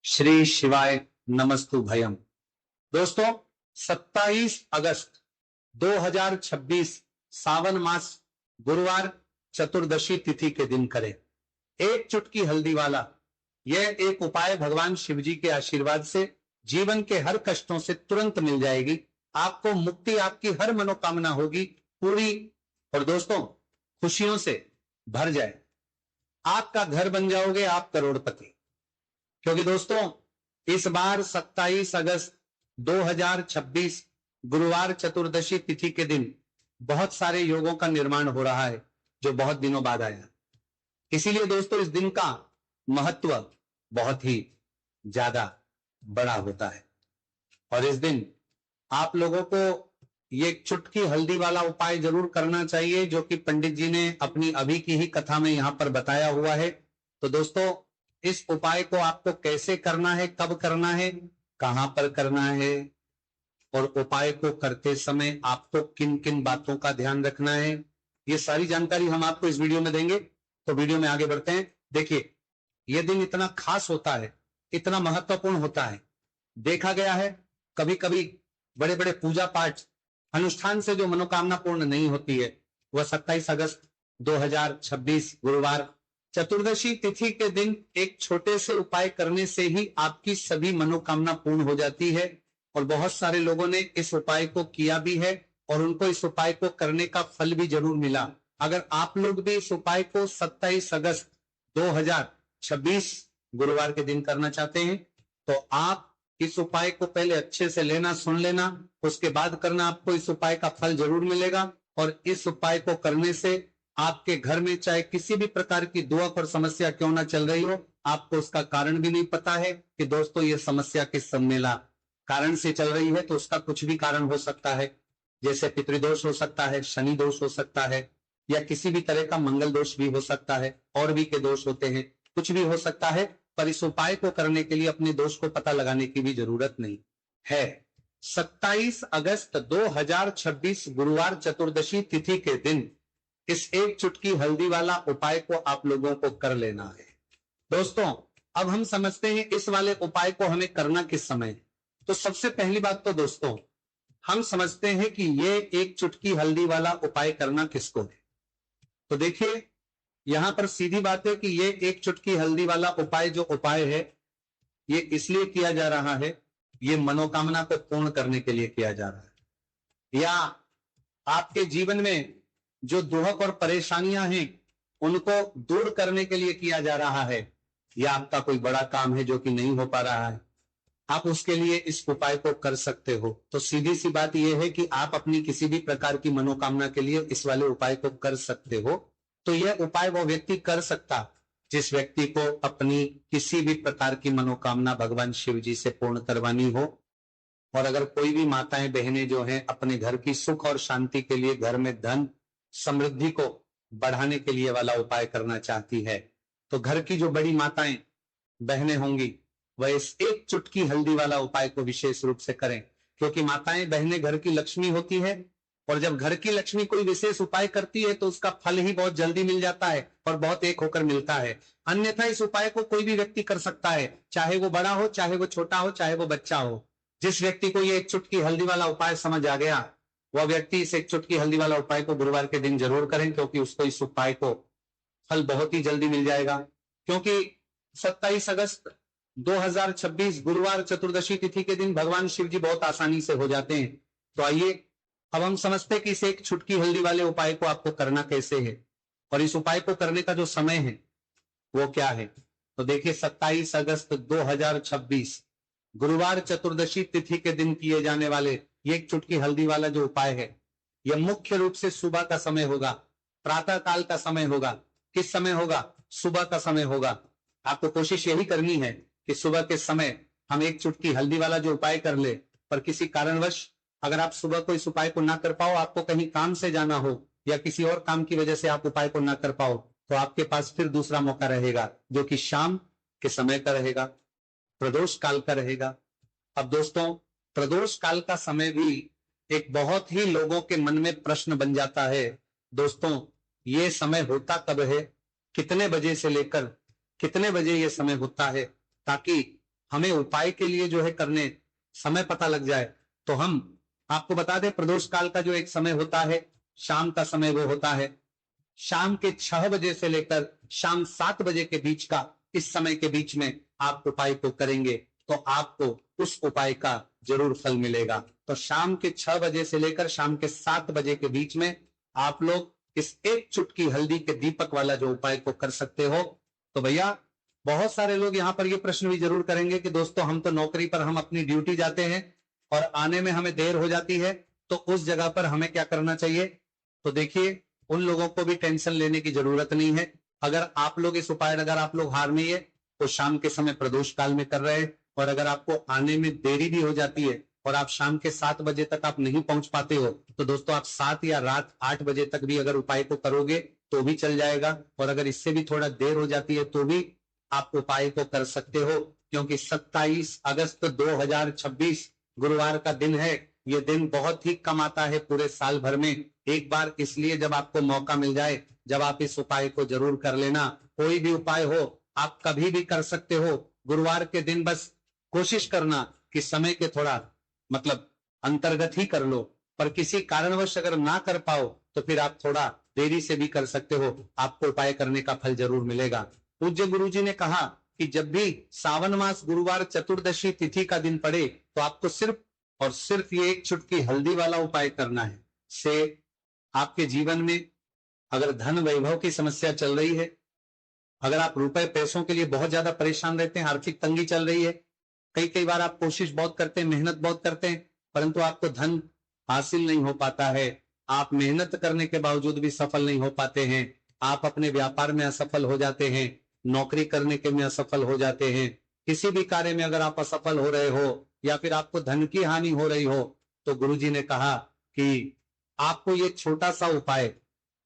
श्री शिवाय नमस्तु भयम। दोस्तों 27 अगस्त 2026 सावन मास गुरुवार चतुर्दशी तिथि के दिन करें एक चुटकी हल्दी वाला यह एक उपाय भगवान शिव जी के आशीर्वाद से जीवन के हर कष्टों से तुरंत मिल जाएगी। आपको मुक्ति, आपकी हर मनोकामना होगी पूरी और दोस्तों खुशियों से भर जाए। आपका घर बन जाओगे आप करोड़पति। क्योंकि दोस्तों इस बार 27 अगस्त 2026 गुरुवार चतुर्दशी तिथि के दिन बहुत सारे योगों का निर्माण हो रहा है जो बहुत दिनों बाद आया। इसीलिए दोस्तों इस दिन का महत्व बहुत ही ज्यादा बड़ा होता है और इस दिन आप लोगों को ये चुटकी हल्दी वाला उपाय जरूर करना चाहिए जो कि पंडित जी ने अपनी अभी की ही कथा में यहां पर बताया हुआ है। तो दोस्तों इस उपाय को आपको कैसे करना है, कब करना है, कहां पर करना है और उपाय को करते समय आपको किन किन बातों का ध्यान रखना है, ये सारी जानकारी हम आपको इस वीडियो में देंगे। तो वीडियो में आगे बढ़ते हैं। देखिए यह दिन इतना खास होता है, इतना महत्वपूर्ण होता है। देखा गया है कभी कभी बड़े बड़े पूजा पाठ अनुष्ठान से जो मनोकामना पूर्ण नहीं होती है वह 27 अगस्त 2026 गुरुवार चतुर्दशी तिथि के दिन एक छोटे से उपाय करने से ही आपकी सभी मनोकामना पूर्ण हो जाती है। और बहुत सारे लोगों ने इस उपाय को किया भी है और उनको इस उपाय को करने का फल भी जरूर मिला। अगर आप लोग भी इस उपाय को 27 अगस्त 2026 गुरुवार के दिन करना चाहते हैं तो आप इस उपाय को पहले अच्छे से लेना, सुन लेना, उसके बाद करना। आपको इस उपाय का फल जरूर मिलेगा और इस उपाय को करने से आपके घर में चाहे किसी भी प्रकार की दुख और समस्या क्यों ना चल रही हो, आपको उसका कारण भी नहीं पता है कि दोस्तों ये समस्या किस सम्मेला कारण से चल रही है। तो उसका कुछ भी कारण हो सकता है, जैसे पितृदोष हो सकता है, शनि दोष हो सकता है या किसी भी तरह का मंगल दोष भी हो सकता है, और भी के दोष होते हैं, कुछ भी हो सकता है। पर इस उपाय को करने के लिए अपने दोष को पता लगाने की भी जरूरत नहीं है। 27 अगस्त 2026 गुरुवार चतुर्दशी तिथि के दिन इस एक चुटकी हल्दी वाला उपाय को आप लोगों को कर लेना है। दोस्तों अब हम समझते हैं इस वाले उपाय को हमें करना किस समय। तो सबसे पहली बात तो दोस्तों हम समझते हैं कि ये एक चुटकी हल्दी वाला उपाय करना किसको है। तो देखिए यहां पर सीधी बात है कि ये एक चुटकी हल्दी वाला उपाय जो उपाय है ये इसलिए किया जा रहा है, ये मनोकामना को पूर्ण करने के लिए किया जा रहा है, या आपके जीवन में जो दुख और परेशानियां हैं उनको दूर करने के लिए किया जा रहा है, या आपका कोई बड़ा काम है जो कि नहीं हो पा रहा है, आप उसके लिए इस उपाय को कर सकते हो। तो सीधी सी बात यह है कि आप अपनी किसी भी प्रकार की मनोकामना के लिए इस वाले उपाय को कर सकते हो। तो यह उपाय वो व्यक्ति कर सकता जिस व्यक्ति को अपनी किसी भी प्रकार की मनोकामना भगवान शिव जी से पूर्ण करवानी हो। और अगर कोई भी माताएं बहनें जो हैं अपने घर की सुख और शांति के लिए, घर में धन समृद्धि को बढ़ाने के लिए वाला उपाय करना चाहती है, तो घर की जो बड़ी माताएं बहनें होंगी वह इस एक चुटकी हल्दी वाला उपाय को विशेष रूप से करें। क्योंकि माताएं बहनें घर की लक्ष्मी होती है और जब घर की लक्ष्मी कोई विशेष उपाय करती है तो उसका फल ही बहुत जल्दी मिल जाता है और बहुत एक होकर मिलता है। अन्यथा इस उपाय को कोई भी व्यक्ति कर सकता है, चाहे वो बड़ा हो, चाहे वो छोटा हो, चाहे वो बच्चा हो। जिस व्यक्ति को ये एक चुटकी हल्दी वाला उपाय समझ आ गया वह व्यक्ति इस एक चुटकी हल्दी वाला उपाय को गुरुवार के दिन जरूर करें, क्योंकि उसको इस उपाय को फल बहुत ही जल्दी मिल जाएगा। क्योंकि 27 अगस्त 2026 गुरुवार चतुर्दशी तिथि के दिन भगवान शिव जी बहुत आसानी से हो जाते हैं। तो आइए अब हम समझते हैं कि इस एक चुटकी हल्दी वाले उपाय को आपको करना कैसे है और इस उपाय को करने का जो समय है वो क्या है। तो देखिए 27 अगस्त 2026 गुरुवार चतुर्दशी तिथि के दिन किए जाने वाले ये एक चुटकी हल्दी वाला जो उपाय है यह मुख्य रूप से सुबह का समय होगा, प्रातः काल का समय होगा। किस समय होगा? सुबह का समय होगा। आपको कोशिश यही करनी है कि सुबह के समय हम एक चुटकी हल्दी वाला जो उपाय कर ले। पर किसी कारणवश अगर आप सुबह को इस उपाय को ना कर पाओ, आपको कहीं काम से जाना हो या किसी और काम की वजह से आप उपाय को ना कर पाओ, तो आपके पास फिर दूसरा मौका रहेगा जो कि शाम के समय का रहेगा, प्रदोष काल का रहेगा। अब दोस्तों प्रदोष काल का समय भी एक बहुत ही लोगों के मन में प्रश्न बन जाता है। दोस्तों ये समय होता कब है, कितने बजे से लेकर कितने बजे ये समय होता है, ताकि हमें उपाय के लिए जो है करने समय पता लग जाए, तो हम आपको बता दें प्रदोष काल का जो एक समय होता है, शाम का समय वो होता है शाम के 6 बजे से लेकर शाम 7 बजे के बीच का, इस समय के बीच में आप उपाय को करेंगे तो आपको उस उपाय का जरूर फल मिलेगा। तो शाम के 6 बजे से लेकर शाम के 7 बजे के बीच में आप लोग इस एक चुटकी हल्दी के दीपक वाला जो उपाय को कर सकते हो। तो भैया बहुत सारे लोग यहाँ पर ये प्रश्न भी जरूर करेंगे कि दोस्तों हम तो नौकरी पर हम अपनी ड्यूटी जाते हैं और आने में हमें देर हो जाती है, तो उस जगह पर हमें क्या करना चाहिए। तो देखिए उन लोगों को भी टेंशन लेने की जरूरत नहीं है। अगर आप लोग इस उपाय अगर आप लोग हार नहीं है तो शाम के समय प्रदोष काल में कर रहे हैं, और अगर आपको आने में देरी भी हो जाती है और आप शाम के 7 बजे तक आप नहीं पहुंच पाते हो, तो दोस्तों आप 7 या रात 8 बजे तक भी अगर उपाय को करोगे तो भी चल जाएगा, और अगर इससे भी थोड़ा देर हो जाती है तो भी आप उपाय को कर सकते हो, क्योंकि 27 अगस्त 2026 गुरुवार का दिन है। ये दिन बहुत ही कम आता है पूरे साल भर में एक बार, इसलिए जब आपको मौका मिल जाए जब आप इस उपाय को जरूर कर लेना। कोई भी उपाय हो आप कभी भी कर सकते हो, गुरुवार के दिन बस कोशिश करना कि समय के थोड़ा मतलब अंतर्गत ही कर लो, पर किसी कारणवश अगर ना कर पाओ तो फिर आप थोड़ा देरी से भी कर सकते हो, आपको उपाय करने का फल जरूर मिलेगा। पूज्य गुरुजी ने कहा कि जब भी सावन मास गुरुवार चतुर्दशी तिथि का दिन पड़े तो आपको सिर्फ और सिर्फ ये एक चुटकी हल्दी वाला उपाय करना है। से आपके जीवन में अगर धन वैभव की समस्या चल रही है, अगर आप रुपए पैसों के लिए बहुत ज्यादा परेशान रहते हैं, आर्थिक तंगी चल रही है, कई बार आप कोशिश बहुत करते हैं, मेहनत बहुत करते हैं, परंतु आपको धन हासिल नहीं हो पाता है, आप मेहनत करने के बावजूद भी सफल नहीं हो पाते हैं, आप अपने व्यापार में असफल हो जाते हैं, नौकरी करने के में असफल हो जाते हैं, किसी भी कार्य में अगर आप असफल हो रहे हो या फिर आपको धन की हानि हो रही हो, तो गुरुजी ने कहा कि आपको ये छोटा सा उपाय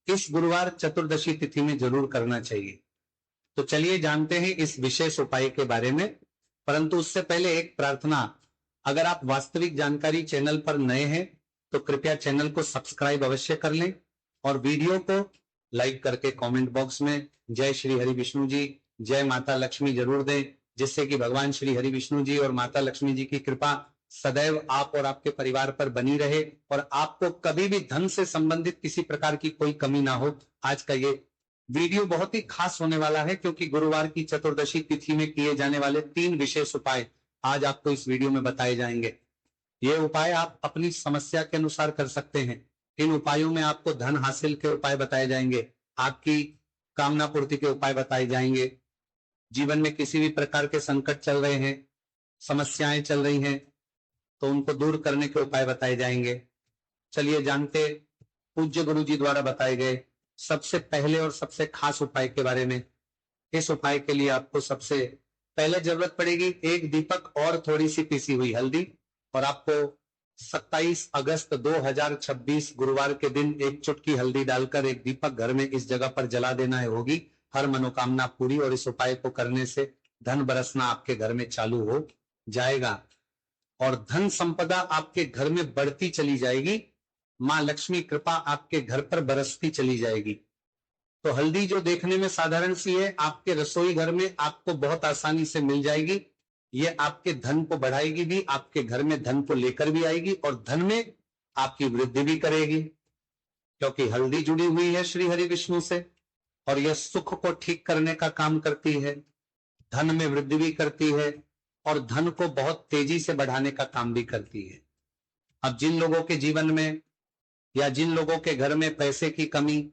इस गुरुवार चतुर्दशी तिथि में जरूर करना चाहिए। तो चलिए जानते हैं इस विशेष उपाय के बारे में, परंतु उससे पहले एक प्रार्थना। अगर आप वास्तविक जानकारी चैनल पर नए हैं तो कृपया चैनल को सब्सक्राइब अवश्य कर लें और वीडियो को लाइक करके कमेंट बॉक्स में जय श्री हरि विष्णु जी, जय माता लक्ष्मी जरूर दें, जिससे कि भगवान श्री हरि विष्णु जी और माता लक्ष्मी जी की कृपा सदैव आप और आपके परिवार पर बनी रहे और आपको कभी भी धन से संबंधित किसी प्रकार की कोई कमी ना हो। आज का ये वीडियो बहुत ही खास होने वाला है, क्योंकि गुरुवार की चतुर्दशी तिथि में किए जाने वाले 3 विशेष उपाय आज आपको इस वीडियो में बताए जाएंगे। ये उपाय आप अपनी समस्या के अनुसार कर सकते हैं। इन उपायों में आपको धन हासिल के उपाय बताए जाएंगे, आपकी कामना पूर्ति के उपाय बताए जाएंगे, जीवन में किसी भी प्रकार के संकट चल रहे हैं, समस्याएं चल रही हैं तो उनको दूर करने के उपाय बताए जाएंगे। चलिए जानते पूज्य गुरु जी द्वारा बताए गए सबसे पहले और सबसे खास उपाय के बारे में। इस उपाय के लिए आपको सबसे पहले जरूरत पड़ेगी एक दीपक और थोड़ी सी पीसी हुई हल्दी, और आपको 27 अगस्त 2026 गुरुवार के दिन एक चुटकी हल्दी डालकर एक दीपक घर में इस जगह पर जला देना है, होगी हर मनोकामना पूरी, और इस उपाय को करने से धन बरसना आपके घर में चालू हो जाएगा और धन संपदा आपके घर में बढ़ती चली जाएगी, मां लक्ष्मी कृपा आपके घर पर बरसती चली जाएगी। तो हल्दी जो देखने में साधारण सी है, आपके रसोई घर में आपको बहुत आसानी से मिल जाएगी। ये आपके धन को बढ़ाएगी भी, आपके घर में धन को लेकर भी आएगी और धन में आपकी वृद्धि भी करेगी, क्योंकि हल्दी जुड़ी हुई है श्री हरि विष्णु से और यह सुख को ठीक करने का काम करती है, धन में वृद्धि भी करती है और धन को बहुत तेजी से बढ़ाने का काम भी करती है। अब जिन लोगों के जीवन में या जिन लोगों के घर में पैसे की कमी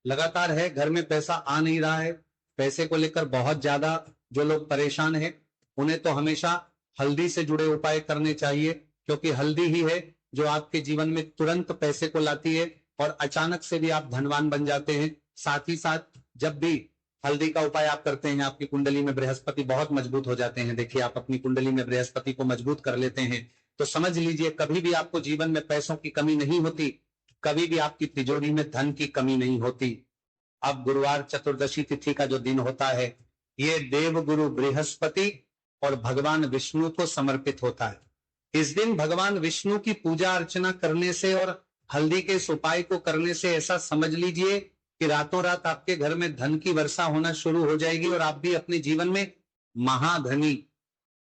लगातार है, घर में पैसा आ नहीं रहा है, पैसे को लेकर बहुत ज्यादा जो लोग परेशान हैं, उन्हें तो हमेशा हल्दी से जुड़े उपाय करने चाहिए, क्योंकि हल्दी ही है जो आपके जीवन में तुरंत पैसे को लाती है और अचानक से भी आप धनवान बन जाते हैं। साथ ही साथ जब भी हल्दी का उपाय आप करते हैं, आपकी कुंडली में बृहस्पति बहुत मजबूत हो जाते हैं। देखिए आप अपनी कुंडली में बृहस्पति को मजबूत कर लेते हैं तो समझ लीजिए कभी भी आपको जीवन में पैसों की कमी नहीं होती, कभी भी आपकी तिजोरी में धन की कमी नहीं होती। अब गुरुवार चतुर्दशी तिथि का जो दिन होता है, ये देव गुरु बृहस्पति और भगवान विष्णु को समर्पित होता है। इस दिन भगवान विष्णु की पूजा अर्चना करने से और हल्दी के इस उपाय को करने से ऐसा समझ लीजिए कि रातों रात आपके घर में धन की वर्षा होना शुरू हो जाएगी और आप भी अपने जीवन में महाधनी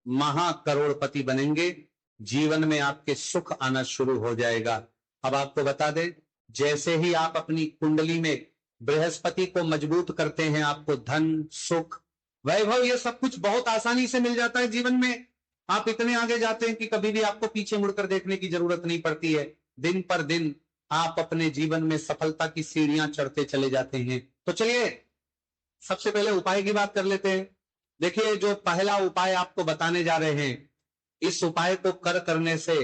महाकरोड़पति बनेंगे, जीवन में आपके सुख आना शुरू हो जाएगा। अब आपको बता दें, जैसे ही आप अपनी कुंडली में बृहस्पति को मजबूत करते हैं, आपको धन, सुख, वैभव, ये सब कुछ बहुत आसानी से मिल जाता है जीवन में। आप इतने आगे जाते हैं कि कभी भी आपको पीछे मुड़कर देखने की जरूरत नहीं पड़ती है। दिन पर दिन आप अपने जीवन में सफलता की सीढ़ियां चढ़ते चले जाते हैं। तो चलिए सबसे पहले उपाय की बात कर लेते हैं। देखिए, जो पहला उपाय आपको बताने जा रहे हैं, इस उपाय को करने से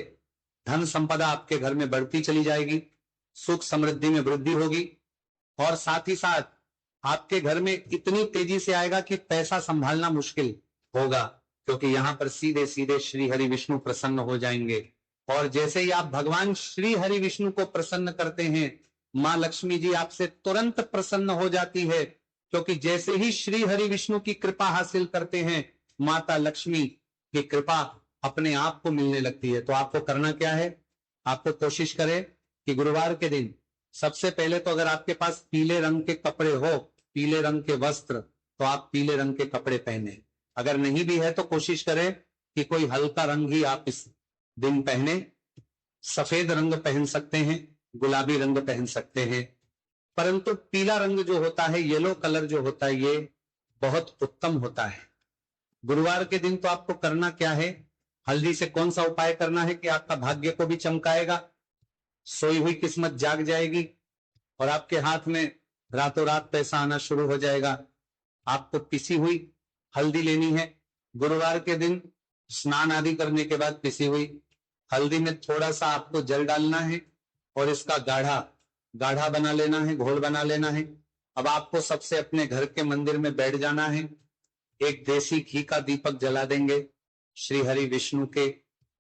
धन संपदा आपके घर में बढ़ती चली जाएगी, सुख समृद्धि में वृद्धि होगी, और साथ ही साथ आपके घर में इतनी तेजी से आएगा कि पैसा संभालना मुश्किल होगा, क्योंकि यहां पर सीधे सीधे श्री हरि विष्णु प्रसन्न हो जाएंगे। और जैसे ही आप भगवान श्री हरि विष्णु को प्रसन्न करते हैं, मां लक्ष्मी जी आपसे तुरंत प्रसन्न हो जाती है, क्योंकि जैसे ही श्री हरि विष्णु की कृपा हासिल करते हैं, माता लक्ष्मी की कृपा अपने आप को मिलने लगती है। तो आपको करना क्या है, आपको कोशिश करें कि गुरुवार के दिन सबसे पहले तो अगर आपके पास पीले रंग के कपड़े हो, पीले रंग के वस्त्र, तो आप पीले रंग के कपड़े पहने। अगर नहीं भी है तो कोशिश करें कि कोई हल्का रंग ही आप इस दिन पहने। सफेद रंग पहन सकते हैं, गुलाबी रंग पहन सकते हैं, परंतु पीला रंग जो होता है, येलो कलर जो होता है, ये बहुत उत्तम होता है। गुरुवार के दिन तो आपको करना क्या है, हल्दी से कौन सा उपाय करना है कि आपका भाग्य को भी चमकाएगा, सोई हुई किस्मत जाग जाएगी और आपके हाथ में रातों रात पैसा आना शुरू हो जाएगा। आपको पिसी हुई हल्दी लेनी है। गुरुवार के दिन स्नान आदि करने के बाद पिसी हुई हल्दी में थोड़ा सा आपको जल डालना है और इसका गाढ़ा बना लेना है, घोल बना लेना है। अब आपको सबसे अपने घर के मंदिर में बैठ जाना है, एक देसी घी का दीपक जला देंगे श्री हरि विष्णु के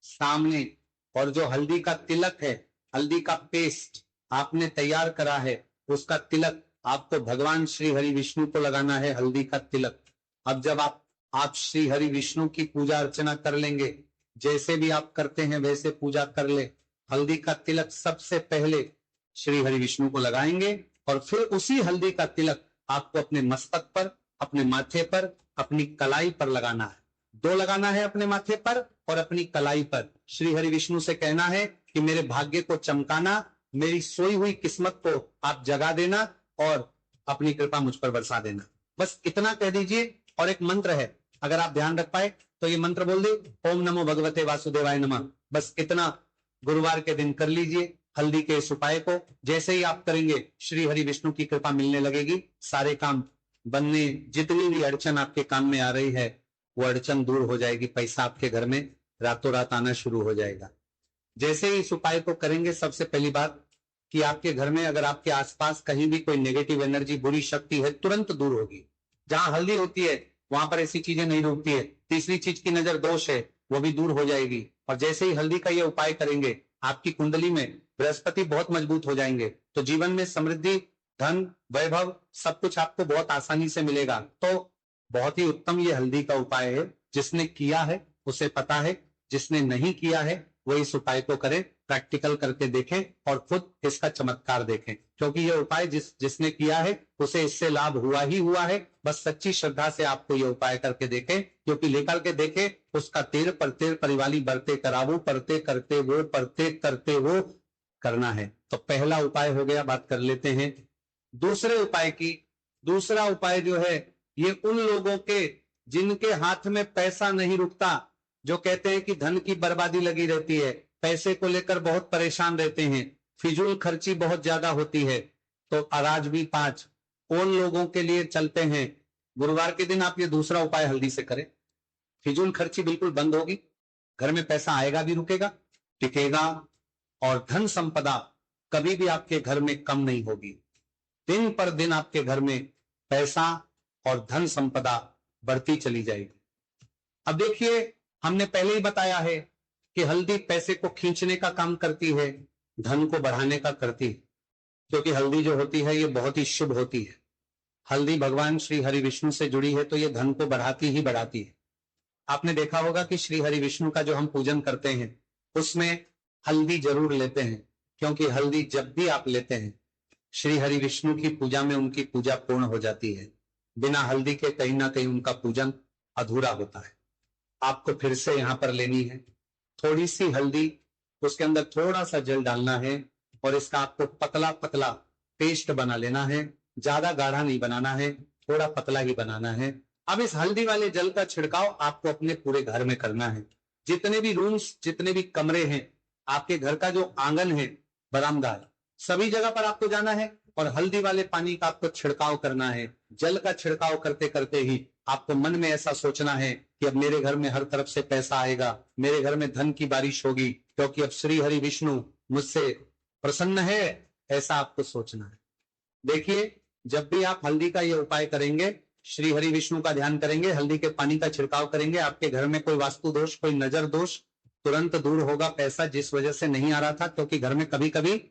सामने, और जो हल्दी का तिलक है, हल्दी का पेस्ट आपने तैयार करा है, उसका तिलक आपको भगवान श्री हरि विष्णु को लगाना है, हल्दी का तिलक। अब जब आप श्री हरि विष्णु की पूजा अर्चना कर लेंगे, जैसे भी आप करते हैं वैसे पूजा कर ले, हल्दी का तिलक सबसे पहले श्री हरि विष्णु को लगाएंगे और फिर उसी हल्दी का तिलक आपको अपने मस्तक पर, अपने माथे पर, अपनी कलाई पर लगाना है। दो लगाना है, अपने माथे पर और अपनी कलाई पर। श्री हरि विष्णु से कहना है कि मेरे भाग्य को चमकाना, मेरी सोई हुई किस्मत को आप जगा देना और अपनी कृपा मुझ पर बरसा देना। बस इतना कह दीजिए। और एक मंत्र है, अगर आप ध्यान रख पाए तो ये मंत्र बोल दे, ओम नमो भगवते वासुदेवाय नमः। बस इतना गुरुवार के दिन कर लीजिए हल्दी के इस उपाय को। जैसे ही आप करेंगे, श्री हरि विष्णु की कृपा मिलने लगेगी, सारे काम बनने, जितनी भी अड़चन आपके काम में आ रही है वो अड़चन दूर हो जाएगी, पैसा आपके घर में रातों रात आना शुरू हो जाएगा। जैसे ही इस उपाय को करेंगे, सबसे पहली बात कि आपके घर में अगर आपके आसपास कहीं भी कोई नेगेटिव एनर्जी, बुरी शक्ति है, तुरंत दूर होगी। जहां हल्दी होती है वहां पर ऐसी चीजें नहीं रुकती है। तीसरी चीज की नजर दोष है, वो भी दूर हो जाएगी। और जैसे ही हल्दी का ये उपाय करेंगे, आपकी कुंडली में बृहस्पति बहुत मजबूत हो जाएंगे, तो जीवन में समृद्धि, धन, वैभव सब कुछ आपको बहुत आसानी से मिलेगा। तो बहुत ही उत्तम ये हल्दी का उपाय है। जिसने किया है उसे पता है, जिसने नहीं किया है वो इस उपाय को करे, प्रैक्टिकल करके देखें और खुद इसका चमत्कार देखें, क्योंकि ये उपाय जिसने किया है उसे इससे लाभ हुआ ही हुआ है। बस सच्ची श्रद्धा से आपको ये उपाय करके देखें, क्योंकि लेकर के देखें, उसका तेर पर तेर परिवाली बरते करावो, परते करते वो, परते करते वो करना है। तो पहला उपाय हो गया। बात कर लेते हैं दूसरे उपाय की। दूसरा उपाय जो है, ये उन लोगों के जिनके हाथ में पैसा नहीं रुकता, जो कहते हैं कि धन की बर्बादी लगी रहती है, पैसे को लेकर बहुत परेशान रहते हैं, फिजूल खर्ची बहुत ज्यादा होती है, तो अराज भी 5 उन लोगों के लिए चलते हैं। गुरुवार के दिन आप ये दूसरा उपाय हल्दी से करें, फिजूल खर्ची बिल्कुल बंद होगी, घर में पैसा आएगा भी, रुकेगा, टिकेगा, और धन संपदा कभी भी आपके घर में कम नहीं होगी। दिन पर दिन आपके घर में पैसा और धन संपदा बढ़ती चली जाएगी। अब देखिए, हमने पहले ही बताया है कि हल्दी पैसे को खींचने का काम करती है, धन को बढ़ाने का करती है, क्योंकि हल्दी जो होती है ये बहुत ही शुभ होती है। हल्दी भगवान श्री हरि विष्णु से जुड़ी है, तो ये धन को बढ़ाती ही बढ़ाती है। आपने देखा होगा कि श्री हरि विष्णु का जो हम पूजन करते हैं उसमें हल्दी जरूर लेते हैं, क्योंकि हल्दी जब भी आप लेते हैं श्री हरि विष्णु की पूजा में उनकी पूजा पूर्ण हो जाती है। बिना हल्दी के कहीं ना कहीं उनका पूजन अधूरा होता है। आपको फिर से यहां पर लेनी है थोड़ी सी हल्दी, उसके अंदर थोड़ा सा जल डालना है और इसका आपको पतला पतला पेस्ट बना लेना है। ज्यादा गाढ़ा नहीं बनाना है, थोड़ा पतला ही बनाना है। अब इस हल्दी वाले जल का छिड़काव आपको अपने पूरे घर में करना है। जितने भी रूम्स, जितने भी कमरे हैं, आपके घर का जो आंगन है, बरामदा है, सभी जगह पर आपको जाना है और हल्दी वाले पानी का आपको छिड़काव करना है। जल का छिड़काव करते करते ही आपको मन में ऐसा सोचना है कि अब मेरे घर में हर तरफ से पैसा आएगा, मेरे घर में धन की बारिश होगी, क्योंकि अब श्री हरि विष्णु मुझसे प्रसन्न है, ऐसा आपको सोचना है। देखिए, जब भी आप हल्दी का ये उपाय करेंगे, श्री हरि विष्णु का ध्यान करेंगे, हल्दी के पानी का छिड़काव करेंगे, आपके घर में कोई वास्तु दोष, कोई नजर दोष तुरंत दूर होगा। पैसा जिस वजह से नहीं आ रहा था, क्योंकि घर में कभी कभी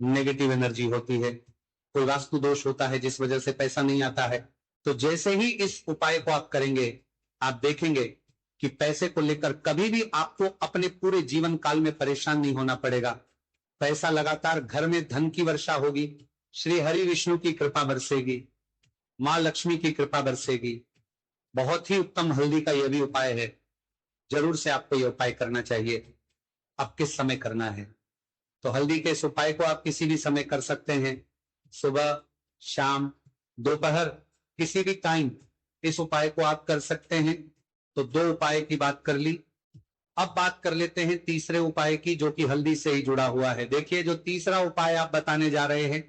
नेगेटिव एनर्जी होती है, कोई वास्तु दोष होता है जिस वजह से पैसा नहीं आता है। तो जैसे ही इस उपाय को आप करेंगे, आप देखेंगे कि पैसे को लेकर कभी भी आपको अपने पूरे जीवन काल में परेशान नहीं होना पड़ेगा। पैसा लगातार घर में, धन की वर्षा होगी, श्री हरि विष्णु की कृपा बरसेगी, मां लक्ष्मी की कृपा बरसेगी। बहुत ही उत्तम हल्दी का यह भी उपाय है, जरूर से आपको यह उपाय करना चाहिए। अब किस समय करना है? तो हल्दी के इस उपाय को आप किसी भी समय कर सकते हैं, सुबह, शाम, दोपहर, किसी भी टाइम इस उपाय को आप कर सकते हैं। तो दो उपाय की बात कर ली। अब बात कर लेते हैं तीसरे उपाय की, जो कि हल्दी से ही जुड़ा हुआ है। देखिए, जो तीसरा उपाय आप बताने जा रहे हैं,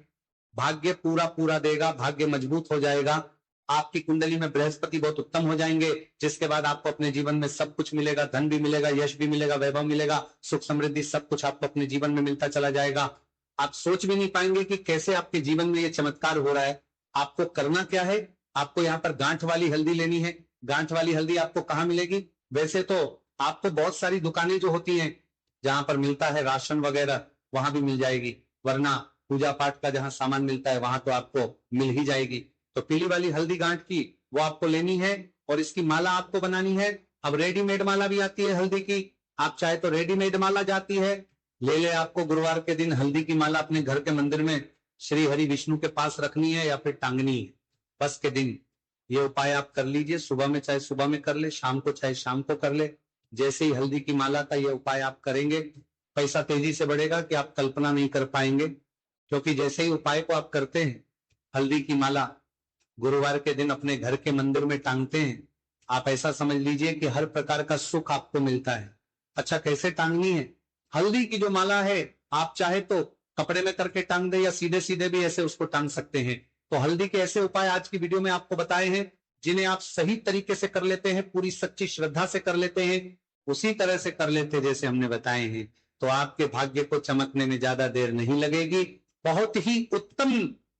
भाग्य पूरा पूरा देगा, भाग्य मजबूत हो जाएगा, आपकी कुंडली में बृहस्पति बहुत उत्तम हो जाएंगे, जिसके बाद आपको अपने जीवन में सब कुछ मिलेगा, धन भी मिलेगा, यश भी मिलेगा, वैभव मिलेगा, सुख समृद्धि, सब कुछ आपको अपने जीवन में मिलता चला जाएगा। आप सोच भी नहीं पाएंगे कि कैसे आपके जीवन में ये चमत्कार हो रहा है। आपको करना क्या है? आपको यहाँ पर गांठ वाली हल्दी लेनी है। गांठ वाली हल्दी आपको कहाँ मिलेगी? वैसे तो आपको बहुत सारी दुकानें जो होती हैं, जहां पर मिलता है राशन वगैरह, वहां भी मिल जाएगी, वरना पूजा पाठ का जहां सामान मिलता है वहां तो आपको मिल ही जाएगी। तो पीली वाली हल्दी गांठ की वो आपको लेनी है और इसकी माला आपको बनानी है। अब रेडीमेड माला भी आती है हल्दी की, आप चाहे तो रेडीमेड माला जाती है, ले ले। आपको गुरुवार के दिन हल्दी की माला अपने घर के मंदिर में श्री हरि विष्णु के पास रखनी है या फिर टांगनी है। बस के दिन ये उपाय आप कर लीजिए, सुबह में चाहे सुबह में कर ले, शाम को चाहे शाम को कर ले। जैसे ही हल्दी की माला का ये उपाय आप करेंगे, पैसा तेजी से बढ़ेगा कि आप कल्पना नहीं कर पाएंगे। क्योंकि जैसे ही उपाय को आप करते हैं, हल्दी की माला गुरुवार के दिन अपने घर के मंदिर में टांगते हैं, आप ऐसा समझ लीजिए कि हर प्रकार का सुख आपको मिलता है। अच्छा, कैसे टांगनी है? हल्दी की जो माला है, आप चाहे तो कपड़े में करके टांग दे या सीधे सीधे भी ऐसे उसको टांग सकते हैं। तो हल्दी के ऐसे उपाय आज की वीडियो में आपको बताए हैं, जिन्हें आप सही तरीके से कर लेते हैं, पूरी सच्ची श्रद्धा से कर लेते हैं, उसी तरह से कर लेते जैसे हमने बताए हैं, तो आपके भाग्य को चमकने में ज्यादा देर नहीं लगेगी। बहुत ही उत्तम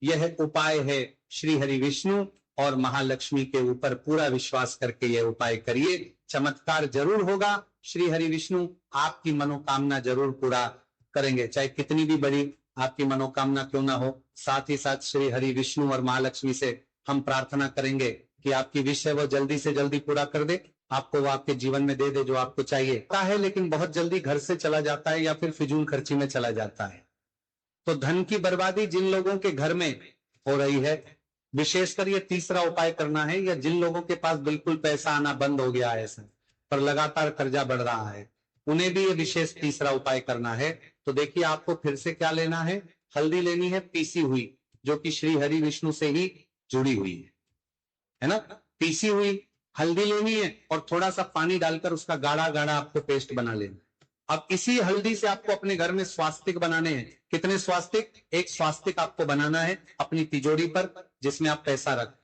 यह उपाय है। श्री हरि विष्णु और महालक्ष्मी के ऊपर पूरा विश्वास करके यह उपाय करिए, चमत्कार जरूर होगा। श्री हरि विष्णु आपकी मनोकामना जरूर पूरा करेंगे, चाहे कितनी भी बड़ी आपकी मनोकामना क्यों ना हो। साथ ही साथ श्री हरि विष्णु और महालक्ष्मी से हम प्रार्थना करेंगे कि आपकी विश है वो जल्दी से जल्दी पूरा कर दे, आपको वो आपके जीवन में दे दे जो आपको चाहिए है, लेकिन बहुत जल्दी घर से चला जाता है या फिर फिजूल खर्ची में चला जाता है। तो धन की बर्बादी जिन लोगों के घर में हो रही है, विशेषकर ये तीसरा उपाय करना है, या जिन लोगों के पास बिल्कुल पैसा आना बंद हो गया है ऐसा, पर लगातार कर्जा बढ़ रहा है, उन्हें भी ये विशेष तीसरा उपाय करना है। तो देखिए, आपको फिर से क्या लेना है? हल्दी लेनी है पीसी हुई, जो कि श्री हरि विष्णु से ही जुड़ी हुई है ना। पीसी हुई हल्दी लेनी है और थोड़ा सा पानी डालकर उसका गाढ़ा गाढ़ा आपको पेस्ट बना लेना। अब इसी हल्दी से आपको अपने घर में स्वास्तिक बनाने हैं। कितने स्वास्तिक? एक स्वास्तिक आपको बनाना है अपनी तिजोरी पर, जिसमें आप पैसा रख,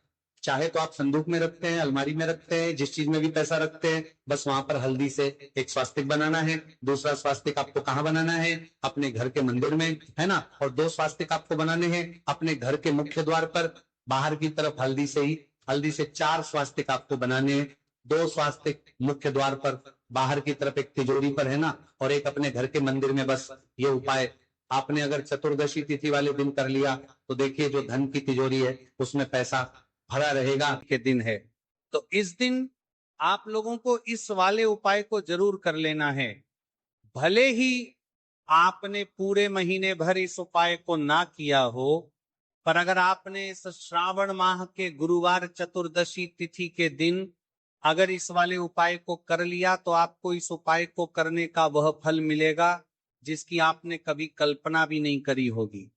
चाहे तो आप संदूक में रखते हैं, अलमारी में रखते हैं, जिस चीज में भी पैसा रखते हैं, बस वहां पर हल्दी से एक स्वास्तिक बनाना है। दूसरा स्वास्तिक आपको कहाँ बनाना है? अपने घर के मंदिर में, है ना। और दो स्वास्तिक आपको बनाने हैं अपने घर के मुख्य द्वार पर, बाहर की तरफ हल्दी से ही। हल्दी से 4 स्वास्तिक आपको बनाने हैं, 2 स्वास्तिक मुख्य द्वार पर, बाहर की तरफ एक तिजोरी पर, है ना, और एक अपने घर के मंदिर में। बस ये उपाय आपने अगर चतुर्दशी तिथि वाले दिन कर लिया तो देखिए, जो धन की तिजोरी है उसमें पैसा भरा रहेगा के दिन है। तो इस दिन आप लोगों को इस वाले उपाय को जरूर कर लेना है। भले ही आपने पूरे महीने भर इस उपाय को ना किया हो, पर अगर आपने इस श्रावण माह के गुरुवार चतुर्दशी तिथि के दिन अगर इस वाले उपाय को कर लिया तो आपको इस उपाय को करने का वह फल मिलेगा जिसकी आपने कभी कल्पना भी नहीं करी होगी।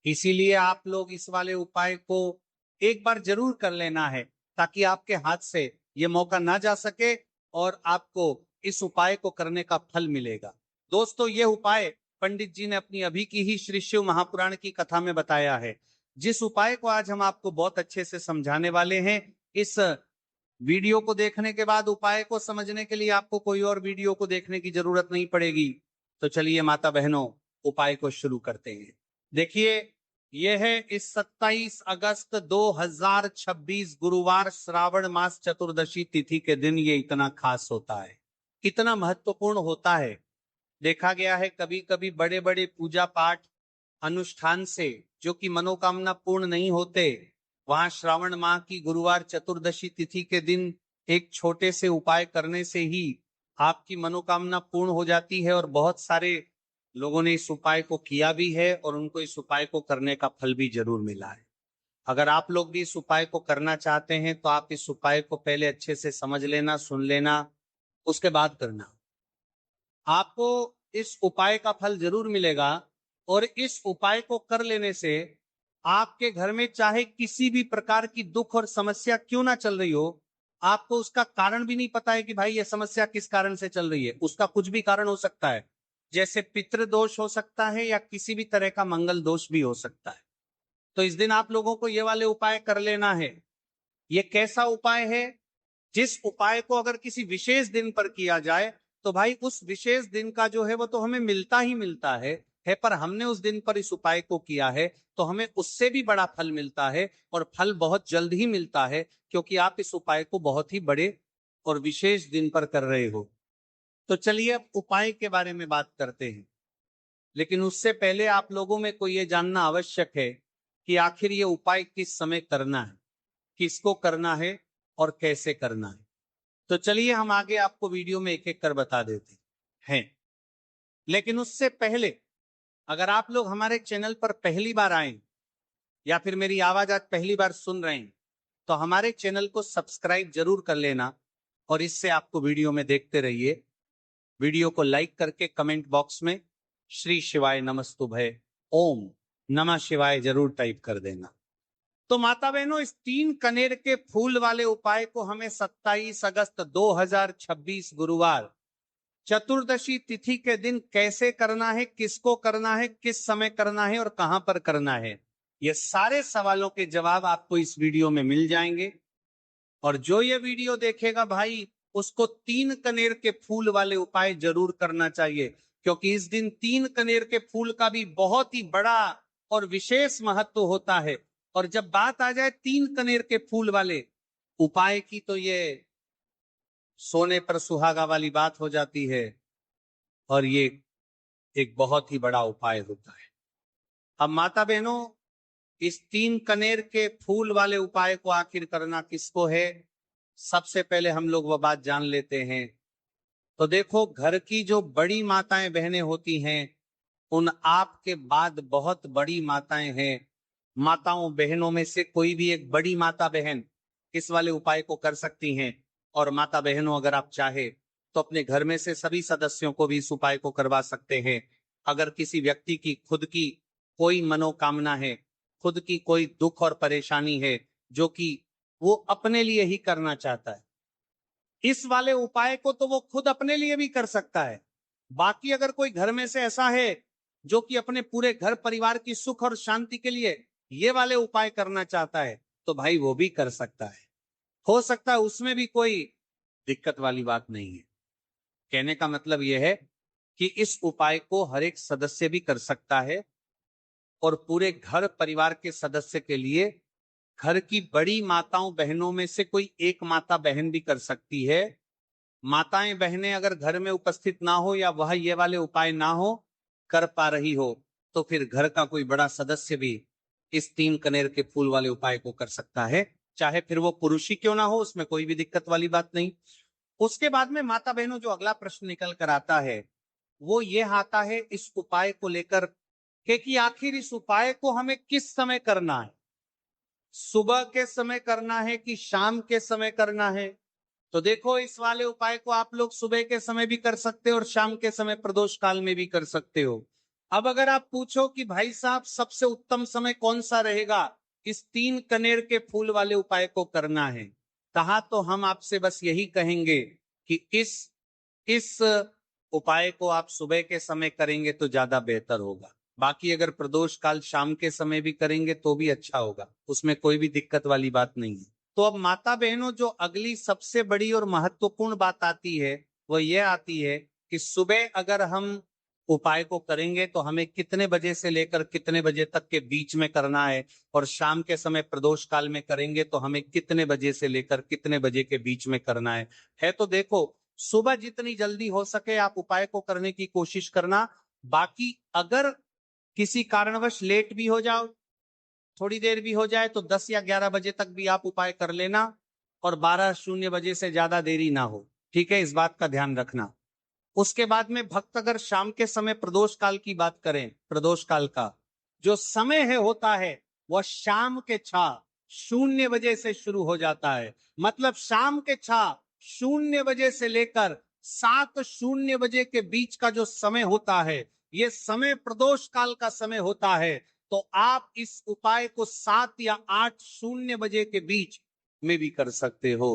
इसीलिए आप लोग इस वाले उपाय को एक बार जरूर कर लेना है, ताकि आपके हाथ से ये मौका ना जा सके और आपको इस उपाय को करने का फल मिलेगा। दोस्तों, ये उपाय पंडित जी ने अपनी अभी की ही श्री शिव महापुराण की कथा में बताया है। जिस उपाय को आज हम आपको बहुत अच्छे से समझाने वाले हैं, इस वीडियो को देखने के बाद उपाय को समझने के लिए आपको कोई और वीडियो को देखने की जरूरत नहीं पड़ेगी। तो चलिए माता बहनों, उपाय को शुरू करते हैं। देखिए, यह है इस 27 अगस्त 2026 गुरुवार श्रावण मास चतुर्दशी तिथि के दिन ये इतना खास होता है, इतना महत्वपूर्ण होता है। देखा गया है कभी कभी बड़े बड़े पूजा पाठ अनुष्ठान से जो कि मनोकामना पूर्ण नहीं होते, वहां श्रावण माह की गुरुवार चतुर्दशी तिथि के दिन एक छोटे से उपाय करने से ही आपकी मनोकामना पूर्ण हो जाती है। और बहुत सारे लोगों ने इस उपाय को किया भी है और उनको इस उपाय को करने का फल भी जरूर मिला है। अगर आप लोग भी इस उपाय को करना चाहते हैं तो आप इस उपाय को पहले अच्छे से समझ लेना, सुन लेना, उसके बाद करना। आपको इस उपाय का फल जरूर मिलेगा। और इस उपाय को कर लेने से आपके घर में चाहे किसी भी प्रकार की दुख और समस्या क्यों ना चल रही हो, आपको उसका कारण भी नहीं पता है कि भाई ये समस्या किस कारण से चल रही है। उसका कुछ भी कारण हो सकता है, जैसे पितृदोष हो सकता है या किसी भी तरह का मंगल दोष भी हो सकता है। तो इस दिन आप लोगों को ये वाले उपाय कर लेना है। ये कैसा उपाय है? जिस उपाय को अगर किसी विशेष दिन पर किया जाए तो भाई उस विशेष दिन का जो है वो तो हमें मिलता ही मिलता है, पर हमने उस दिन पर इस उपाय को किया है तो हमें उससे भी बड़ा फल मिलता है, और फल बहुत जल्द ही मिलता है, क्योंकि आप इस उपाय को बहुत ही बड़े और विशेष दिन पर कर रहे हो। तो चलिए अब उपाय के बारे में बात करते हैं। लेकिन उससे पहले आप लोगों में को ये जानना आवश्यक है कि आखिर ये उपाय किस समय करना है, किसको करना है और कैसे करना है। तो चलिए हम आगे आपको वीडियो में एक एक कर बता देते हैं। लेकिन उससे पहले, अगर आप लोग हमारे चैनल पर पहली बार आए या फिर मेरी आवाज आज पहली बार सुन रहे हैं, तो हमारे चैनल को सब्सक्राइब जरूर कर लेना और इससे आपको वीडियो में देखते रहिए। वीडियो को लाइक करके कमेंट बॉक्स में श्री शिवाय नमस्तुभय ओम नमः शिवाय जरूर टाइप कर देना। तो माता बहनों, इस 3 कनेर के फूल वाले उपाय को हमें 27 अगस्त 2026 गुरुवार चतुर्दशी तिथि के दिन कैसे करना है, किसको करना है, किस समय करना है और कहां पर करना है, ये सारे सवालों के जवाब आपको इस वीडियो में मिल जाएंगे। और जो ये वीडियो देखेगा भाई, उसको 3 कनेर के फूल वाले उपाय जरूर करना चाहिए, क्योंकि इस दिन 3 कनेर के फूल का भी बहुत ही बड़ा और विशेष महत्व होता है। और जब बात आ जाए 3 कनेर के फूल वाले उपाय की, तो ये सोने पर सुहागा वाली बात हो जाती है और ये एक बहुत ही बड़ा उपाय होता है। अब माता बहनों, इस 3 कनेर के फूल वाले उपाय को आखिर करना किसको है, सबसे पहले हम लोग वह बात जान लेते हैं। तो देखो, घर की जो बड़ी माताएं बहनें होती हैं, उन आपके बाद बहुत बड़ी माताएं हैं, माताओं बहनों में से कोई भी एक बड़ी माता बहन इस वाले उपाय को कर सकती हैं। और माता बहनों, अगर आप चाहे तो अपने घर में से सभी सदस्यों को भी इस उपाय को करवा सकते हैं। अगर किसी व्यक्ति की खुद की कोई मनोकामना है, खुद की कोई दुख और परेशानी है जो कि वो अपने लिए ही करना चाहता है, इस वाले उपाय को तो वो खुद अपने लिए भी कर सकता है। बाकी अगर कोई घर में से ऐसा है जो कि अपने पूरे घर परिवार की सुख और शांति के लिए ये वाले उपाय करना चाहता है, तो भाई वो भी कर सकता है। हो सकता है उसमें भी कोई दिक्कत वाली बात नहीं है। कहने का मतलब यह है कि इस उपाय को हर एक सदस्य भी कर सकता है, और पूरे घर परिवार के सदस्य के लिए घर की बड़ी माताओं बहनों में से कोई एक माता बहन भी कर सकती है। माताएं बहनें अगर घर में उपस्थित ना हो या वह ये वाले उपाय ना हो कर पा रही हो, तो फिर घर का कोई बड़ा सदस्य भी इस 3 कनेर के फूल वाले उपाय को कर सकता है, चाहे फिर वो पुरुष ही क्यों ना हो, उसमें कोई भी दिक्कत वाली बात नहीं। उसके बाद में माता बहनों, जो अगला प्रश्न निकल कर आता है वो ये आता है इस उपाय को लेकर कि आखिर इस उपाय को हमें किस समय करना है, सुबह के समय करना है कि शाम के समय करना है। तो देखो, इस वाले उपाय को आप लोग सुबह के समय भी कर सकते हो और शाम के समय प्रदोष काल में भी कर सकते हो। अब अगर आप पूछो कि भाई साहब सबसे उत्तम समय कौन सा रहेगा इस 3 कनेर के फूल वाले उपाय को करना है, कहा तो हम आपसे बस यही कहेंगे कि इस उपाय को आप सुबह के समय करेंगे तो ज्यादा बेहतर होगा। बाकी अगर प्रदोष काल शाम के समय भी करेंगे तो भी अच्छा होगा, उसमें कोई भी दिक्कत वाली बात नहीं है। तो अब माता बहनों, जो अगली सबसे बड़ी और महत्वपूर्ण बात आती है वो ये आती है कि सुबह अगर हम उपाय को करेंगे तो हमें कितने बजे से लेकर कितने बजे तक के बीच में करना है, और शाम के समय प्रदोष काल में करेंगे तो हमें कितने बजे से लेकर कितने बजे के बीच में करना है। तो देखो, सुबह जितनी जल्दी हो सके आप उपाय को करने की कोशिश करना। बाकी अगर किसी कारणवश लेट भी हो जाओ, थोड़ी देर भी हो जाए, तो 10 या 11 बजे तक भी आप उपाय कर लेना, और 12:00 बजे से ज्यादा देरी ना हो। ठीक है, इस बात का ध्यान रखना। उसके बाद में भक्त अगर शाम के समय प्रदोष काल की बात करें, प्रदोष काल का जो समय है होता है वह शाम के 6:00 से शुरू हो जाता है। मतलब शाम के 6:00 से लेकर 7:00 के बीच का जो समय होता है, यह समय प्रदोष काल का समय होता है। तो आप इस उपाय को 7 या 8:00 के बीच में भी कर सकते हो।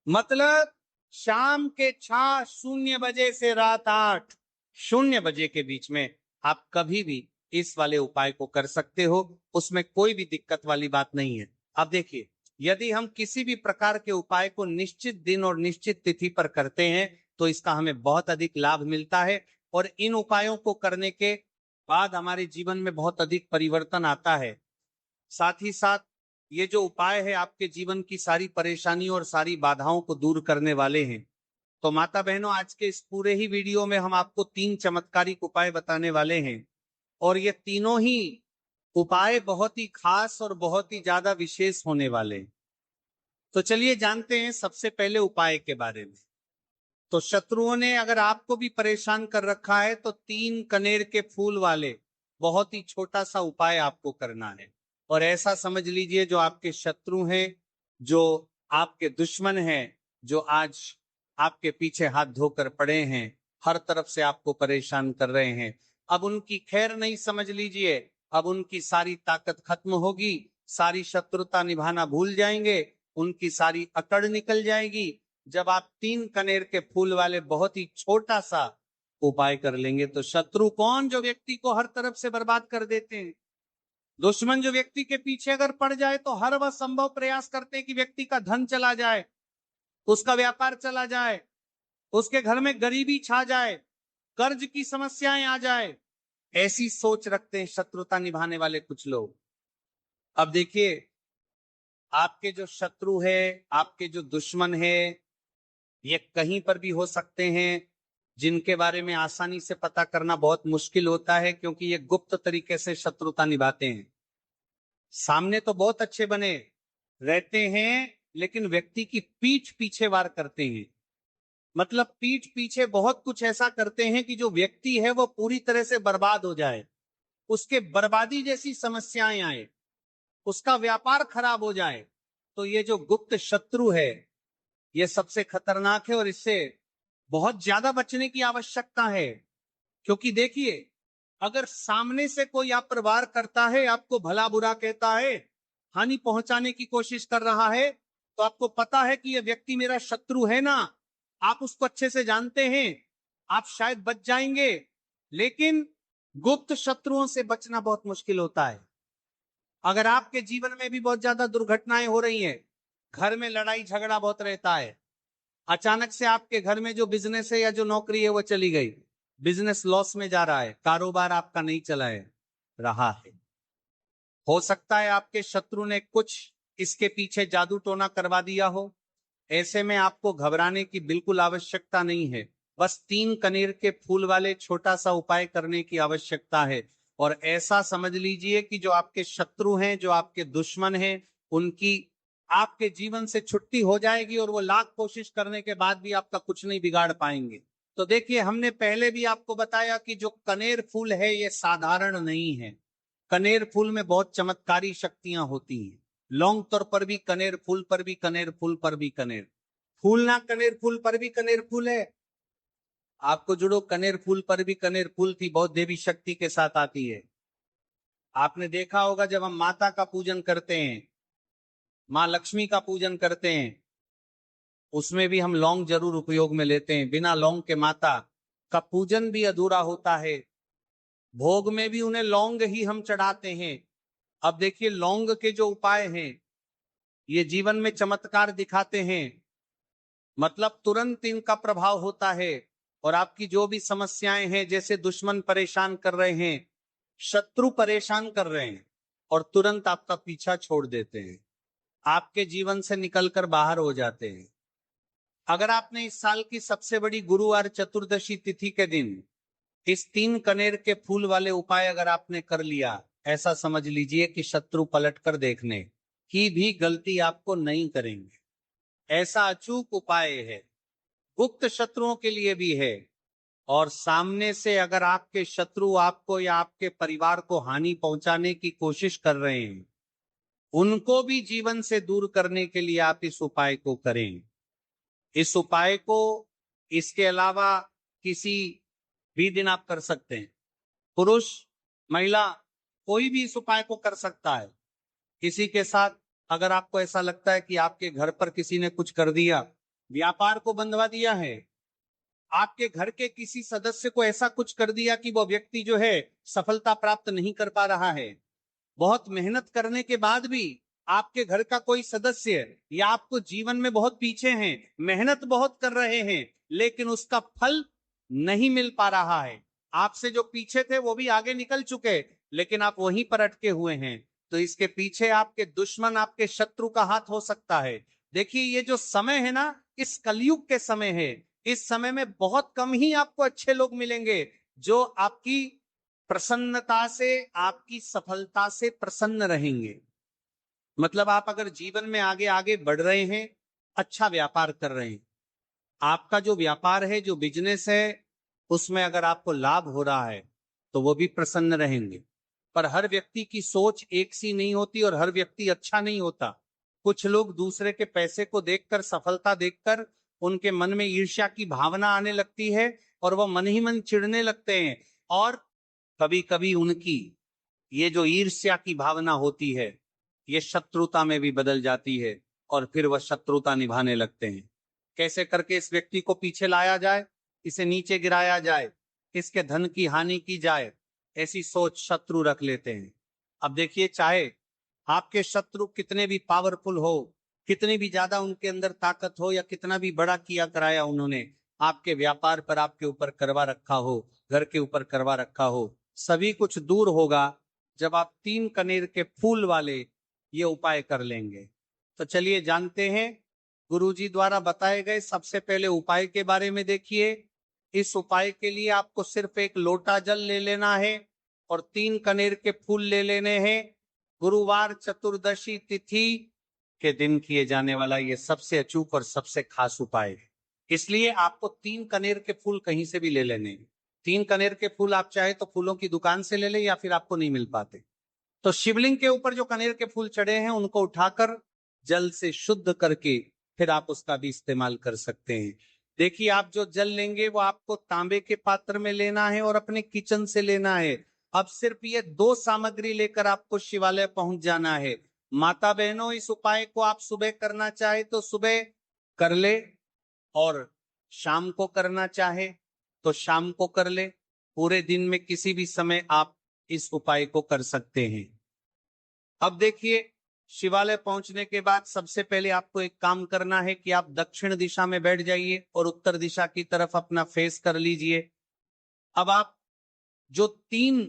मतलब शाम के 6:00 से रात 8:00 के बीच में आप कभी भी इस वाले उपाय को कर सकते हो, उसमें कोई भी दिक्कत वाली बात नहीं है। अब देखिए, यदि हम किसी भी प्रकार के उपाय को निश्चित दिन और निश्चित तिथि पर करते हैं तो इसका हमें बहुत अधिक लाभ मिलता है, और इन उपायों को करने के बाद हमारे जीवन में बहुत अधिक परिवर्तन आता है। साथ ही साथ ये जो उपाय है आपके जीवन की सारी परेशानियों और सारी बाधाओं को दूर करने वाले हैं। तो माता बहनों, आज के इस पूरे ही वीडियो में हम आपको 3 चमत्कारिक उपाय बताने वाले हैं, और ये तीनों ही उपाय बहुत ही खास और बहुत ही ज्यादा विशेष होने वाले हैं। तो चलिए जानते हैं सबसे पहले उपाय के बारे में। तो शत्रुओं ने अगर आपको भी परेशान कर रखा है तो 3 कनेर के फूल वाले बहुत ही छोटा सा उपाय आपको करना है। और ऐसा समझ लीजिए, जो आपके शत्रु हैं, जो आपके दुश्मन हैं, जो आज आपके पीछे हाथ धोकर पड़े हैं, हर तरफ से आपको परेशान कर रहे हैं, अब उनकी खैर नहीं समझ लीजिए। अब उनकी सारी ताकत खत्म होगी, सारी शत्रुता निभाना भूल जाएंगे, उनकी सारी अकड़ निकल जाएगी जब आप 3 कनेर के फूल वाले बहुत ही छोटा सा उपाय कर लेंगे। तो शत्रु कौन? जो व्यक्ति को हर तरफ से बर्बाद कर देते हैं। दुश्मन जो व्यक्ति के पीछे अगर पड़ जाए तो हर वह संभव प्रयास करते हैं कि व्यक्ति का धन चला जाए, उसका व्यापार चला जाए, उसके घर में गरीबी छा जाए, कर्ज की समस्याएं आ जाए। ऐसी सोच रखते हैं शत्रुता निभाने वाले कुछ लोग। अब देखिए, आपके जो शत्रु है, आपके जो दुश्मन है, ये कहीं पर भी हो सकते हैं, जिनके बारे में आसानी से पता करना बहुत मुश्किल होता है, क्योंकि ये गुप्त तरीके से शत्रुता निभाते हैं। सामने तो बहुत अच्छे बने रहते हैं, लेकिन व्यक्ति की पीठ पीछे वार करते हैं। मतलब पीठ पीछे बहुत कुछ ऐसा करते हैं कि जो व्यक्ति है वो पूरी तरह से बर्बाद हो जाए, उसके बर्बादी जैसी समस्याएं आए, उसका व्यापार खराब हो जाए। तो ये जो गुप्त शत्रु है, ये सबसे खतरनाक है, और इससे बहुत ज्यादा बचने की आवश्यकता है। क्योंकि देखिए, अगर सामने से कोई आप पर वार करता है, आपको भला बुरा कहता है, हानि पहुंचाने की कोशिश कर रहा है, तो आपको पता है कि यह व्यक्ति मेरा शत्रु है ना, आप उसको अच्छे से जानते हैं, आप शायद बच जाएंगे। लेकिन गुप्त शत्रुओं से बचना बहुत मुश्किल होता है। अगर आपके जीवन में भी बहुत ज्यादा दुर्घटनाएं हो रही हैं, घर में लड़ाई झगड़ा बहुत रहता है, अचानक से आपके घर में जो बिजनेस है या जो नौकरी है वो चली गई, बिजनेस लॉस में जा रहा है, कारोबार आपका नहीं चला है रहा है, हो सकता है आपके शत्रु ने कुछ इसके पीछे जादू टोना करवा दिया हो। ऐसे में आपको घबराने की बिल्कुल आवश्यकता नहीं है, बस 3 कनेर के फूल वाले छोटा सा उपाय करने की आवश्यकता है। और ऐसा समझ लीजिए कि जो आपके शत्रु हैं, जो आपके दुश्मन हैं, उनकी आपके जीवन से छुट्टी हो जाएगी, और वो लाख कोशिश करने के बाद भी आपका कुछ नहीं बिगाड़ पाएंगे। तो देखिए, हमने पहले भी आपको बताया कि जो कनेर फूल है ये साधारण नहीं है। कनेर फूल में बहुत चमत्कारी शक्तियां होती हैं। लौंग तौर पर भी कनेर फूल पर भी कनेर फूल पर भी कनेर। फूल ना कनेर फूल पर भी कनेर फूल है। आपको जुड़ो, कनेर फूल पर भी कनेर फूल थी, बहुत देवी शक्ति के साथ आती है। आपने देखा होगा जब हम माता का पूजन करते हैं, माँ लक्ष्मी का पूजन करते हैं, उसमें भी हम लौंग जरूर उपयोग में लेते हैं। बिना लौंग के माता का पूजन भी अधूरा होता है। भोग में भी उन्हें लौंग ही हम चढ़ाते हैं। अब देखिए, लौंग के जो उपाय हैं ये जीवन में चमत्कार दिखाते हैं, मतलब तुरंत इनका प्रभाव होता है। और आपकी जो भी समस्याएं हैं, जैसे दुश्मन परेशान कर रहे हैं, शत्रु परेशान कर रहे हैं, और तुरंत आपका पीछा छोड़ देते हैं, आपके जीवन से निकलकर बाहर हो जाते हैं। अगर आपने इस साल की सबसे बड़ी गुरुवार चतुर्दशी तिथि के दिन इस 3 कनेर के फूल वाले उपाय अगर आपने कर लिया, ऐसा समझ लीजिए कि शत्रु पलट कर देखने की भी गलती आपको नहीं करेंगे। ऐसा अचूक उपाय है, गुप्त शत्रुओं के लिए भी है, और सामने से अगर आपके शत्रु आपको या आपके परिवार को हानि पहुंचाने की कोशिश कर रहे हैं, उनको भी जीवन से दूर करने के लिए आप इस उपाय को करें। इस उपाय को इसके अलावा किसी भी दिन आप कर सकते हैं। पुरुष महिला कोई भी इस उपाय को कर सकता है। किसी के साथ अगर आपको ऐसा लगता है कि आपके घर पर किसी ने कुछ कर दिया, व्यापार को बंधवा दिया है, आपके घर के किसी सदस्य को ऐसा कुछ कर दिया कि वो व्यक्ति जो है सफलता प्राप्त नहीं कर पा रहा है, बहुत मेहनत करने के बाद भी आपके घर का कोई सदस्य या आपको जीवन में बहुत पीछे हैं, मेहनत बहुत कर रहे हैं, लेकिन उसका फल नहीं मिल पा रहा है, आपसे जो पीछे थे वो भी आगे निकल चुके, लेकिन आप वहीं पर अटके हुए हैं, तो इसके पीछे आपके दुश्मन, आपके शत्रु का हाथ हो सकता है। देखिए, ये जो समय है ना, इस कलयुग के समय है। इस समय में बहुत कम ही आपको अच्छे लोग मिलेंगे जो आपकी प्रसन्नता से, आपकी सफलता से प्रसन्न रहेंगे। मतलब आप अगर जीवन में आगे आगे बढ़ रहे हैं, अच्छा व्यापार कर रहे हैं, आपका जो व्यापार है, जो बिजनेस है, उसमें अगर आपको लाभ हो रहा है तो वो भी प्रसन्न रहेंगे। पर हर व्यक्ति की सोच एक सी नहीं होती और हर व्यक्ति अच्छा नहीं होता। कुछ लोग दूसरे के पैसे को देखकर, सफलता देखकर उनके मन में ईर्ष्या की भावना आने लगती है और वो मन ही मन चिढ़ने लगते हैं, और कभी कभी उनकी ये जो ईर्ष्या की भावना होती है ये शत्रुता में भी बदल जाती है, और फिर वह शत्रुता निभाने लगते हैं। कैसे करके इस व्यक्ति को पीछे लाया जाए, इसे नीचे गिराया जाए, इसके धन की हानि की जाए, ऐसी सोच शत्रु रख लेते हैं। अब देखिए, चाहे आपके शत्रु कितने भी पावरफुल हो, कितनी भी ज्यादा उनके अंदर ताकत हो, या कितना भी बड़ा किया कराया उन्होंने आपके व्यापार पर, आपके ऊपर करवा रखा हो, घर के ऊपर करवा रखा हो, सभी कुछ दूर होगा जब आप 3 कनेर के फूल वाले ये उपाय कर लेंगे। तो चलिए जानते हैं गुरुजी द्वारा बताए गए सबसे पहले उपाय के बारे में। देखिए, इस उपाय के लिए आपको सिर्फ 1 लोटा जल ले लेना है और 3 कनेर के फूल ले लेने हैं। गुरुवार चतुर्दशी तिथि के दिन किए जाने वाला ये सबसे अचूक और सबसे खास उपाय है, इसलिए आपको 3 कनेर के फूल कहीं से भी ले लेने हैं। 3 कनेर के फूल आप चाहे तो फूलों की दुकान से ले ले, या फिर आपको नहीं मिल पाते तो शिवलिंग के ऊपर जो कनेर के फूल चढ़े हैं उनको उठाकर जल से शुद्ध करके फिर आप उसका भी इस्तेमाल कर सकते हैं। देखिए, आप जो जल लेंगे वो आपको तांबे के पात्र में लेना है और अपने किचन से लेना है। अब सिर्फ ये 2 सामग्री लेकर आपको शिवालय पहुंच जाना है। माता बहनों, इस उपाय को आप सुबह करना चाहे तो सुबह कर ले, और शाम को करना चाहे तो शाम को कर ले। पूरे दिन में किसी भी समय आप इस उपाय को कर सकते हैं। अब देखिए, शिवालय पहुंचने के बाद सबसे पहले आपको एक काम करना है कि आप दक्षिण दिशा में बैठ जाइए और उत्तर दिशा की तरफ अपना फेस कर लीजिए। अब आप जो 3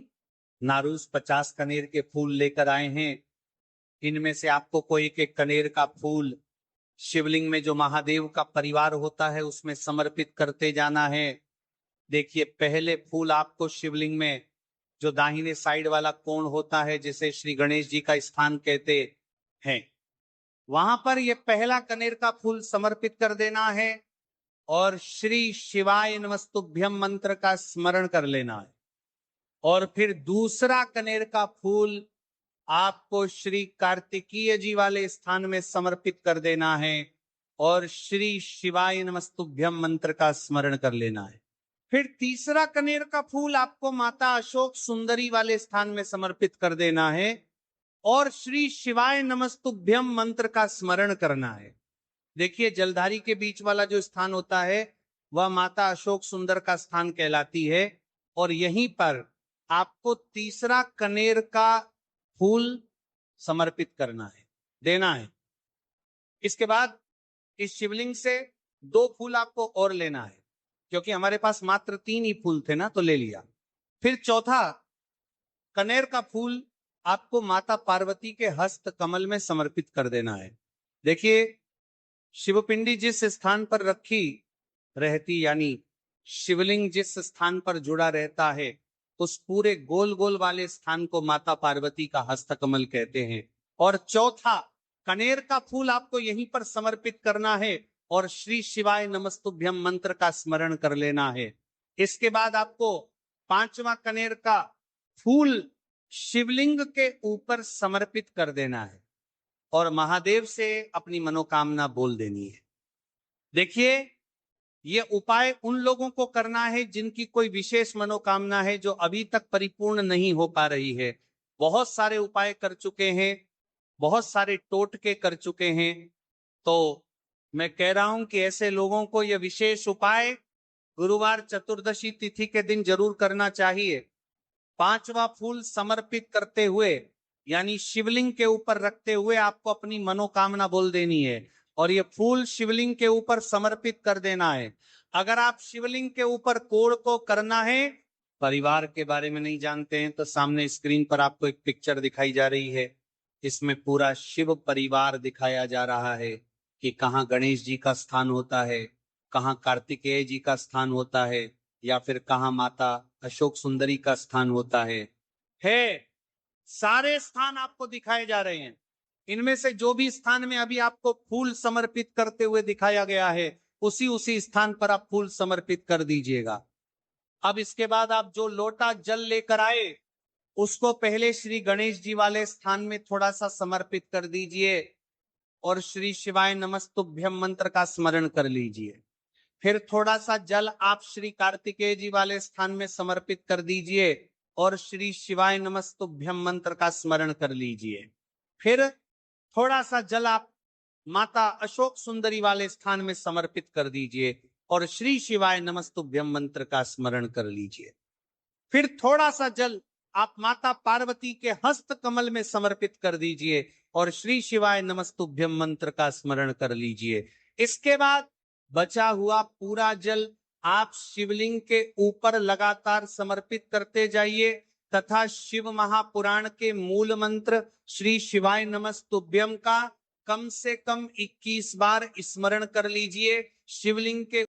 नारूस 50 कनेर के फूल लेकर आए हैं, इनमें से आपको कोई एक कनेर का फूल शिवलिंग में जो महादेव का परिवार होता है उसमें समर्पित करते जाना है। देखिए, पहले फूल आपको शिवलिंग में जो दाहिने साइड वाला कोण होता है, जिसे श्री गणेश जी का स्थान कहते हैं, वहां पर यह पहला कनेर का फूल समर्पित कर देना है और श्री शिवाय नमस्तुभ्यम मंत्र का स्मरण कर लेना है। और फिर दूसरा कनेर का फूल आपको श्री कार्तिकीय जी वाले स्थान में समर्पित कर देना है और श्री शिवाय नमस्तुभ्यम मंत्र का स्मरण कर लेना है। फिर तीसरा कनेर का फूल आपको माता अशोक सुंदरी वाले स्थान में समर्पित कर देना है और श्री शिवाय नमस्तुभ्यम मंत्र का स्मरण करना है। देखिए, जलधारी के बीच वाला जो स्थान होता है वह माता अशोक सुंदर का स्थान कहलाती है और यहीं पर आपको तीसरा कनेर का फूल समर्पित करना है, देना है। इसके बाद इस शिवलिंग से 2 फूल आपको और लेना है, क्योंकि हमारे पास मात्र 3 ही फूल थे ना, तो ले लिया। फिर चौथा कनेर का फूल आपको माता पार्वती के हस्त कमल में समर्पित कर देना है। देखिए, शिवपिंडी जिस स्थान पर रखी रहती, यानी शिवलिंग जिस स्थान पर जुड़ा रहता है, उस पूरे गोल गोल वाले स्थान को माता पार्वती का हस्तकमल कहते हैं। और चौथा कनेर का फूल आपको यहीं पर समर्पित करना है और श्री शिवाय नमस्तुभ्यम मंत्र का स्मरण कर लेना है। इसके बाद आपको 5वां कनेर का फूल शिवलिंग के ऊपर समर्पित कर देना है और महादेव से अपनी मनोकामना बोल देनी है। देखिए, ये उपाय उन लोगों को करना है जिनकी कोई विशेष मनोकामना है जो अभी तक परिपूर्ण नहीं हो पा रही है। बहुत सारे उपाय कर चुके हैं, बहुत सारे टोटके कर चुके हैं, तो मैं कह रहा हूं कि ऐसे लोगों को यह विशेष उपाय गुरुवार चतुर्दशी तिथि के दिन जरूर करना चाहिए। 5वां फूल समर्पित करते हुए, यानी शिवलिंग के ऊपर रखते हुए आपको अपनी मनोकामना बोल देनी है और ये फूल शिवलिंग के ऊपर समर्पित कर देना है। अगर आप शिवलिंग के ऊपर कोढ़ को करना है, परिवार के बारे में नहीं जानते हैं, तो सामने स्क्रीन पर आपको एक पिक्चर दिखाई जा रही है। इसमें पूरा शिव परिवार दिखाया जा रहा है कि कहाँ गणेश जी का स्थान होता है, कहाँ कार्तिकेय जी का स्थान होता है, या फिर कहाँ माता अशोक सुंदरी का स्थान होता है। सारे स्थान आपको दिखाए जा रहे हैं। इनमें से जो भी स्थान में अभी आपको फूल समर्पित करते हुए दिखाया गया है, उसी स्थान पर आप फूल समर्पित कर दीजिएगा। अब इसके बाद आप जो लोटा जल लेकर आए, उसको पहले श्री गणेश जी वाले स्थान में थोड़ा सा समर्पित कर दीजिए और श्री शिवाय नमस्तुभ्यम मंत्र का स्मरण कर लीजिए। फिर थोड़ा सा जल आप श्री कार्तिकेय जी वाले स्थान में समर्पित कर दीजिए और श्री शिवाय नमस्तुभ्यम मंत्र का स्मरण कर लीजिए। फिर थोड़ा सा जल आप माता अशोक सुंदरी वाले स्थान में समर्पित कर दीजिए और श्री शिवाय नमस्तुभ्यम मंत्र का स्मरण कर लीजिए। फिर थोड़ा सा जल आप माता पार्वती के हस्त कमल में समर्पित कर दीजिए और श्री शिवाय नमस्तुभ्यम मंत्र का स्मरण कर लीजिए। इसके बाद बचा हुआ पूरा जल आप शिवलिंग के ऊपर लगातार समर्पित करते जाइए तथा शिव महापुराण के मूल मंत्र श्री शिवाय नमस्तुभ्यम का कम से कम 21 बार स्मरण कर लीजिए। शिवलिंग के